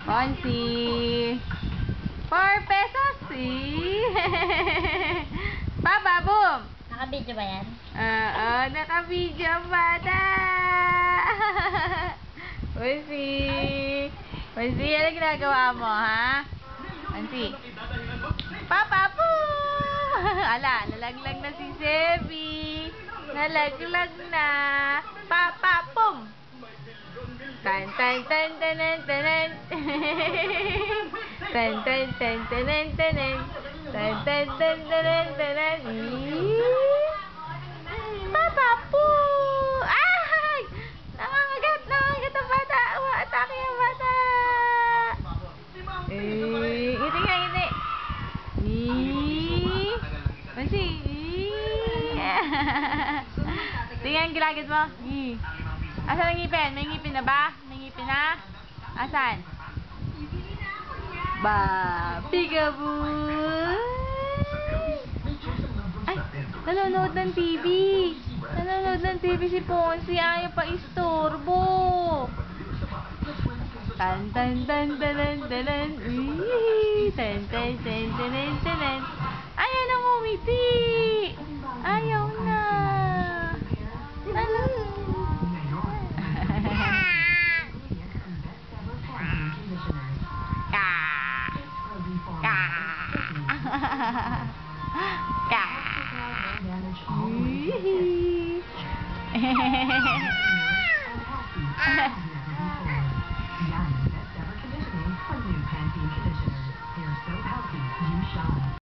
Ponsi. 4 pesos. Papa, boom. Naka-video ba yan? Oo, naka-video ang bata. Ponsi. Ponsi, ano ginagawa mo, ha? Ponsi. Papa, boom. Ala, nalaglag na si Sebi. Nalaglag na. Papa, boom. Tan tan tan tan tan tan. Tan tan tan tan tan. Tan tan tan tan tan. Papa po. Ay! Nangangagat ang bata. Atake ang bata. Ngiti nga, ngiti. Mansi. Tingnan gilagid mo. Asan ang ngipin? May ngipin na ba? May ngipin na? Asan? Peekaboo! Ay! Nanonood ng TV! Nanonood ng TV si Ponsi. Ayaw pa istorbo! Tan tan tan tan tan. Tan tan tan tan tan. Ayaw nang umiti! Ayaw na! Ka.